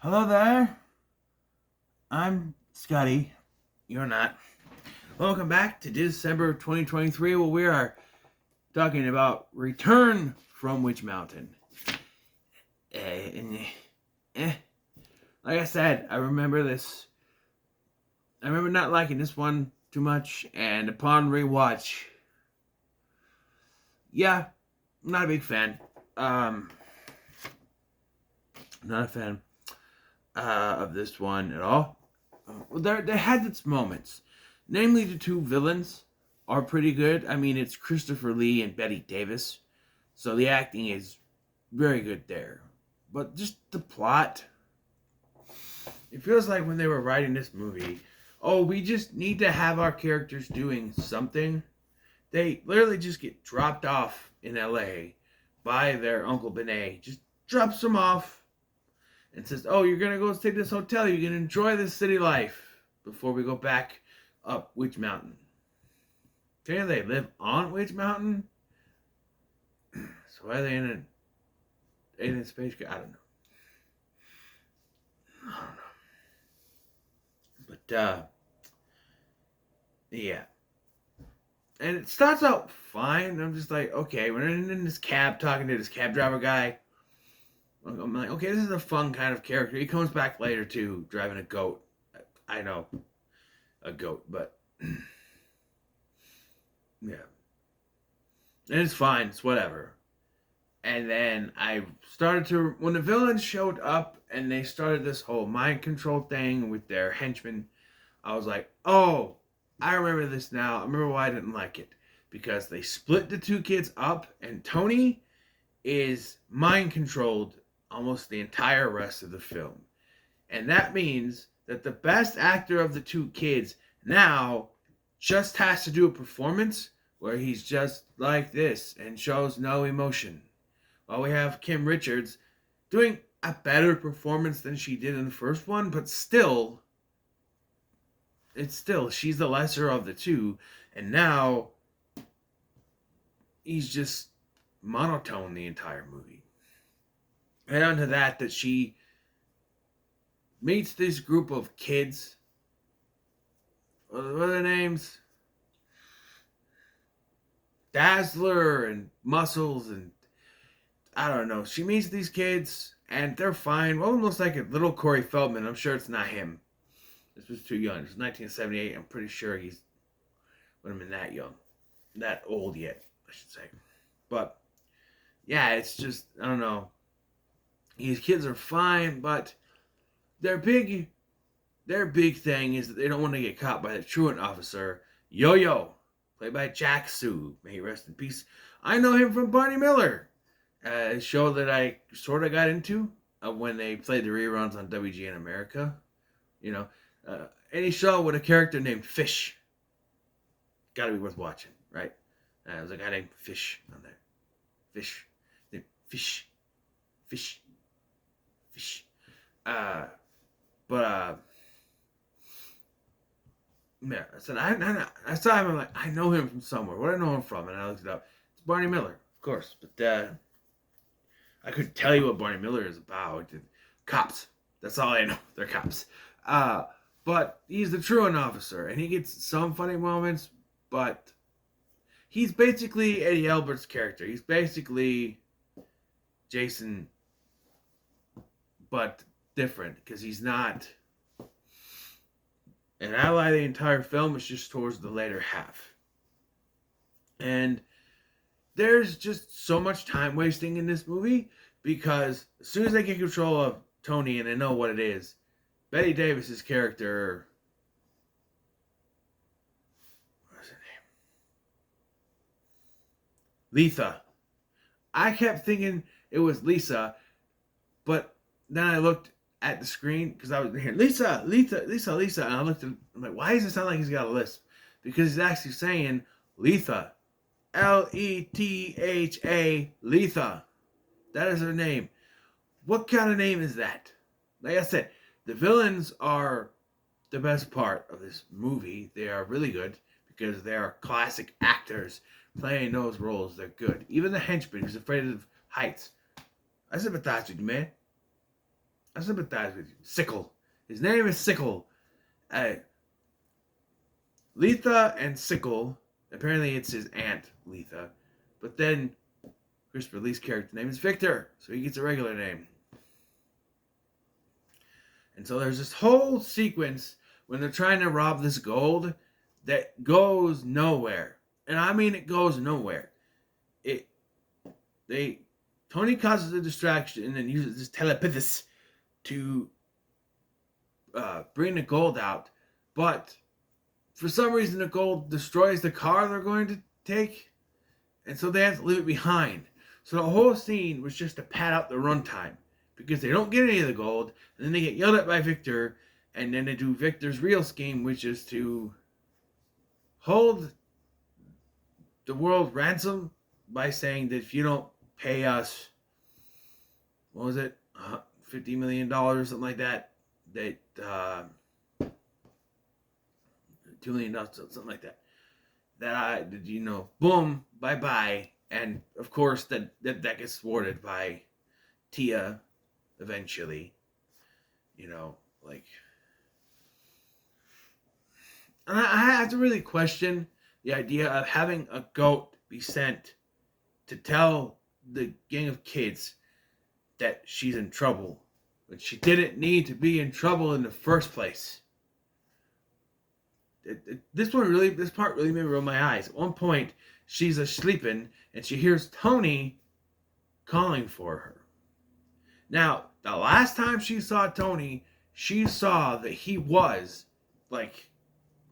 Hello there. I'm Scotty. You're not. Welcome back to Dis-Cember 2023, where we are talking about Return from Witch Mountain. Eh, eh. Like I said, I remember this. I remember not liking this one too much, and upon rewatch, yeah, I'm not a big fan. Um, not a fan of this one at all. There had its moments. Namely, the two villains are pretty good. I mean, it's Christopher Lee and Betty Davis, so the acting is very good there. But just the plot, it feels like when they were writing this movie, oh, we just need to have our characters doing something. They literally just get dropped off in LA by their Uncle Benet. Just drops them off and says, oh, you're going to go stay at this hotel. You can enjoy this city life before we go back up Witch Mountain. Can they live on Witch Mountain? So why are they in a space? I don't know. But yeah. And it starts out fine. I'm just like, okay, we're in this cab talking to this cab driver guy. I'm like, okay, this is a fun kind of character. He comes back later too, driving a goat. I know, a goat, but yeah. And it's fine. It's whatever. And then when the villains showed up and they started this whole mind control thing with their henchmen, I was like, oh, I remember this now. I remember why I didn't like it. Because they split the two kids up, and Tony is mind controlled almost the entire rest of the film. And that means that the best actor of the two kids now just has to do a performance where he's just like this and shows no emotion. While we have Kim Richards doing a better performance than she did in the first one, but still, she's the lesser of the two, and now he's just monotone the entire movie. And onto that she meets this group of kids. What are their names? Dazzler and Muscles, and I don't know. She meets these kids and they're fine. One looks like a little Corey Feldman. I'm sure it's not him. This was too young. It was 1978. I'm pretty sure he's wouldn't have been that young, that old yet, I should say. But yeah, it's just, I don't know. These kids are fine, but their big thing is that they don't want to get caught by the truant officer, Yo-Yo, played by Jack Sue. May he rest in peace. I know him from Barney Miller, a show that I sort of got into when they played the reruns on WGN America. You know, any show with a character named Fish, gotta be worth watching, right? There's a guy named Fish on there. Fish. But yeah, I said, I saw him, I'm like, I know him from somewhere. Where do I know him from? And I looked it up. It's Barney Miller, of course. But I couldn't tell you what Barney Miller is about. Cops. That's all I know. They're cops. But he's the truant officer, and he gets some funny moments, but he's basically Eddie Albert's character. He's basically Jason, but different, because he's not an ally the entire film. It's just towards the later half. And there's just so much time wasting in this movie, because as soon as they get control of Tony and they know what it is, Betty Davis's character, what's her name? Letha. I kept thinking it was Lisa, but then I looked at the screen because I was hearing Lisa, and I looked at, I'm like, why does it sound like he's got a lisp? Because he's actually saying Letha, Letha, Letha. That is her name. What kind of name is that? Like I said, the villains are the best part of this movie. They are really good because they are classic actors playing those roles. They're good. Even the henchman who's afraid of heights. I sympathize with you, man. I sympathize with you. Sickle. His name is Sickle. Uh, Letha and Sickle. Apparently, it's his aunt, Letha. But then Christopher Lee's character name is Victor, so he gets a regular name. And so there's this whole sequence when they're trying to rob this gold that goes nowhere. And I mean it goes nowhere. Tony causes a distraction and uses his telepathis to bring the gold out. But for some reason the gold destroys the car they're going to take. And so they have to leave it behind. So the whole scene was just to pad out the runtime. Because they don't get any of the gold, and then they get yelled at by Victor, and then they do Victor's real scheme, which is to hold the world ransom by saying that if you don't pay us, what was it, $50 million, something like that, that $2 million, something like that, boom, bye-bye, and of course that gets thwarted by Tia. Eventually, like, and I have to really question the idea of having a goat be sent to tell the gang of kids that she's in trouble when she didn't need to be in trouble in the first place. This part really made me roll my eyes. At one point, she's sleeping and she hears Tony calling for her. Now, the last time she saw Tony, she saw that he was, like,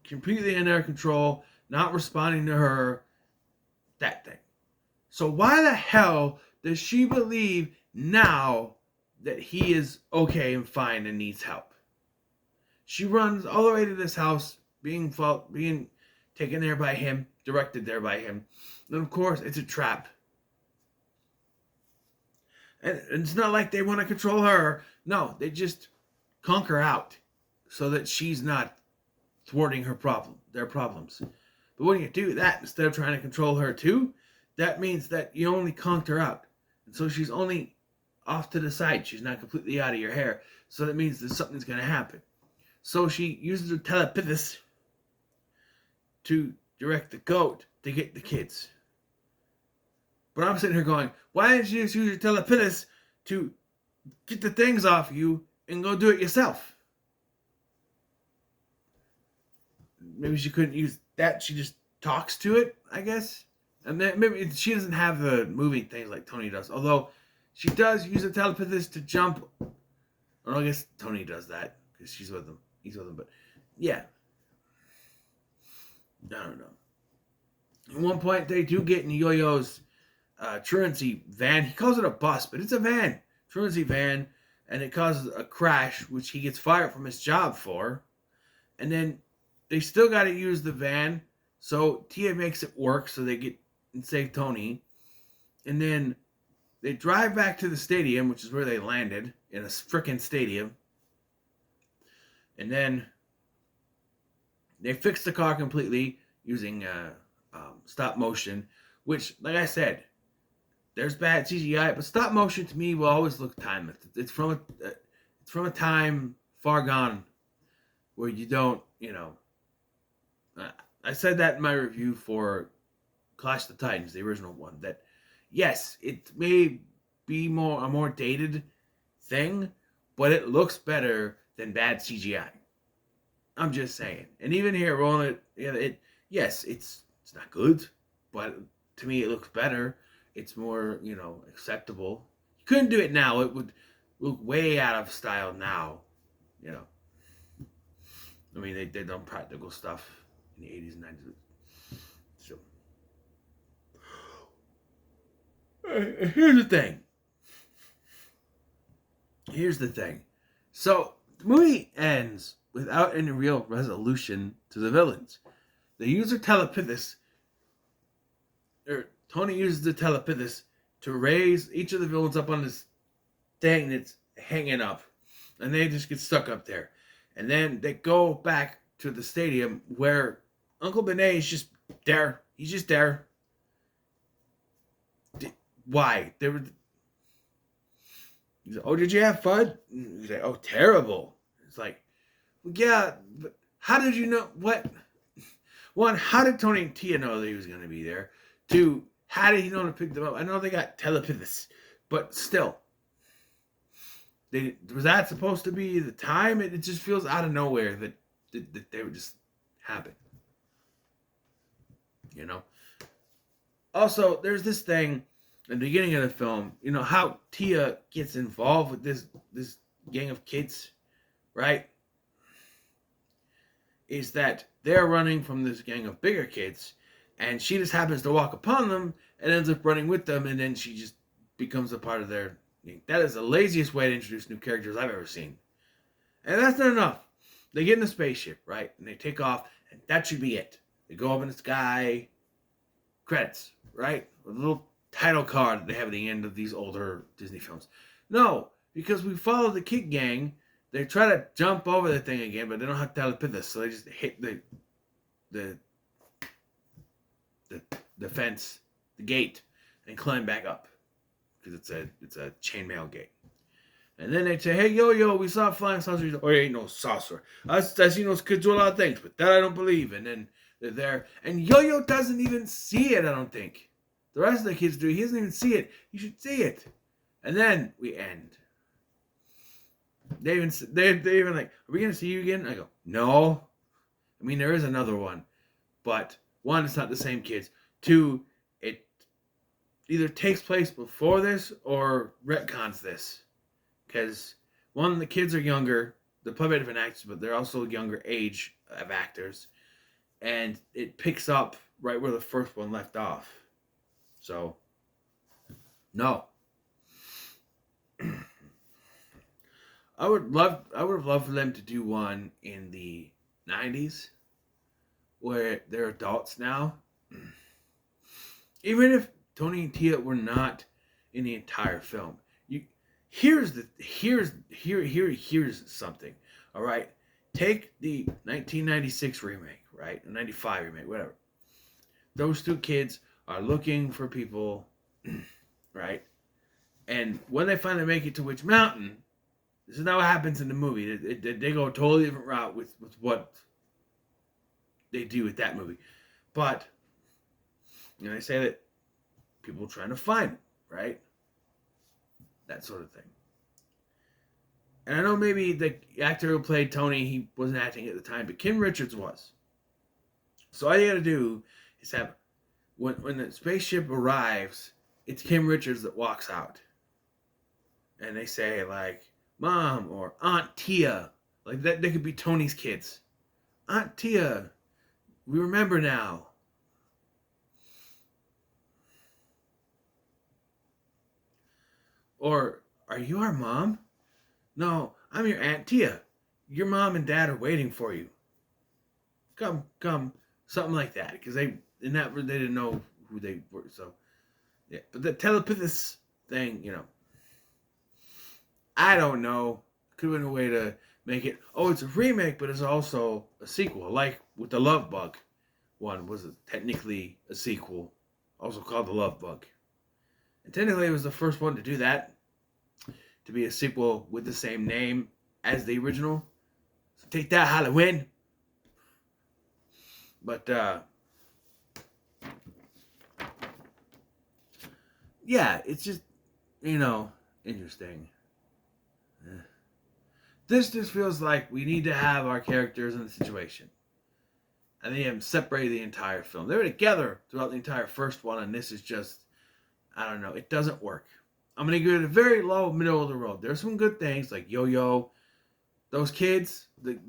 completely in their control, not responding to her, that thing. So why the hell does she believe now that he is okay and fine and needs help? She runs all the way to this house, being taken there by him, directed there by him. And of course, it's a trap. And it's not like they want to control her. No, they just conquer out so that she's not thwarting their problems. But when you do that, instead of trying to control her too, that means that you only conked her out. And so she's only off to the side. She's not completely out of your hair. So that means that something's going to happen. So she uses her telepathis to direct the goat to get the kids. But I'm sitting here going, why didn't you just use your telepathis to get the things off you and go do it yourself? Maybe she couldn't use that. She just talks to it, I guess. And then maybe she doesn't have the moving things like Tony does. Although she does use the telepathis to jump. Or I guess Tony does that because she's with him. He's with him. But yeah. I don't know. At one point, they do get in Yo-Yo's truancy van. He calls it a bus, but it's a van. Truancy van. And it causes a crash, which he gets fired from his job for. And then they still got to use the van. So Tia makes it work so they get and save Tony. And then they drive back to the stadium, which is where they landed, in a frickin' stadium. And then they fix the car completely using stop motion, which, like I said, there's bad CGI, but stop motion to me will always look timeless. It's from a time far gone where you don't, I said that in my review for Clash of the Titans, the original one, that yes, it may be a more dated thing, but it looks better than bad CGI. I'm just saying. And even here, rolling yes, it's not good, but to me it looks better. It's more, acceptable. You couldn't do it now. It would look way out of style now, I mean, they did on practical stuff in the 80s and 90s. So, here's the thing. So, the movie ends without any real resolution to the villains. They use their telepathis, or Tony uses the telepathis to raise each of the villains up on this thing that's hanging up. And they just get stuck up there. And then they go back to the stadium where Uncle Benet is just there. He's just there. Why? He's like, oh, did you have fun? He's like, oh, terrible. It's like, well, yeah, but how did you know what? One, how did Tony and Tia know that he was going to be there? Two, how did he know to pick them up? I know they got telepathy, but still, was that supposed to be the time? It just feels out of nowhere that they would just happen. You know. Also, there's this thing in the beginning of the film. You know how Tia gets involved with this gang of kids, right? Is that they're running from this gang of bigger kids, and she just happens to walk upon them and ends up running with them, and then she just becomes a part of their. That is the laziest way to introduce new characters I've ever seen. And that's not enough. They get in a spaceship, right? And they take off, and that should be it. They go up in the sky, credits, right? With a little title card that they have at the end of these older Disney films. No, because we follow the kid gang. They try to jump over the thing again, but they don't have telepathy, so they just hit the fence, the gate, and climb back up because it's a chainmail gate. And then they say, "Hey, Yo-Yo, we saw a flying saucer." Oh, ain't no saucer. I seen those kids do a lot of things, but that I don't believe. And then they're there, and Yo-Yo doesn't even see it. I don't think the rest of the kids do. He doesn't even see it. You should see it. And then we end. They even like, are we gonna see you again? I go, no. I mean, there is another one, but one, it's not the same kids. Two, it either takes place before this or retcons this, because one, the kids are younger. They're probably different actors, but they're also younger age of actors, and it picks up right where the first one left off. So, no. I would have loved for them to do one in the 90s where they're adults now. Even if Tony and Tia were not in the entire film. Here's something. All right. Take the 1996 remake, right? The 95 remake, whatever. Those two kids are looking for people, right? And when they finally make it to Witch Mountain, this is not what happens in the movie. They go a totally different route with what they do with that movie. But, they say that people are trying to find them, right? That sort of thing. And I know maybe the actor who played Tony, he wasn't acting at the time, but Kim Richards was. So all you gotta do is have, when the spaceship arrives, it's Kim Richards that walks out. And they say, like, Mom or Aunt Tia. Like, that they could be Tony's kids. Aunt Tia, we remember now. Or, are you our mom? No, I'm your Aunt Tia. Your mom and dad are waiting for you. Come. Something like that. Because they didn't know who they were. So, yeah. But the telepathy thing, I don't know. Could have been a way to make it, it's a remake, but it's also a sequel. Like with the Love Bug one was technically a sequel, also called The Love Bug. And technically it was the first one to do that, to be a sequel with the same name as the original. So take that, Halloween. But, yeah, it's just, interesting. This just feels like we need to have our characters in the situation. And they have separated the entire film. They were together throughout the entire first one, and this is just, I don't know, it doesn't work. I'm going to give it a very low, middle of the road. There's some good things, like Yo-Yo. Those kids, the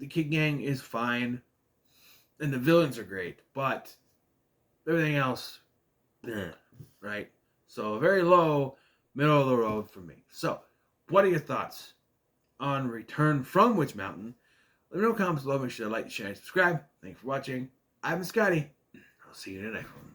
kid gang is fine. And the villains are great. But everything else, right? So a very low, middle of the road for me. So, what are your thoughts on Return from Witch Mountain? Let me know in the comments below. Make sure to like, share, and subscribe. Thanks for watching. I've been Scotty. I'll see you in the next one.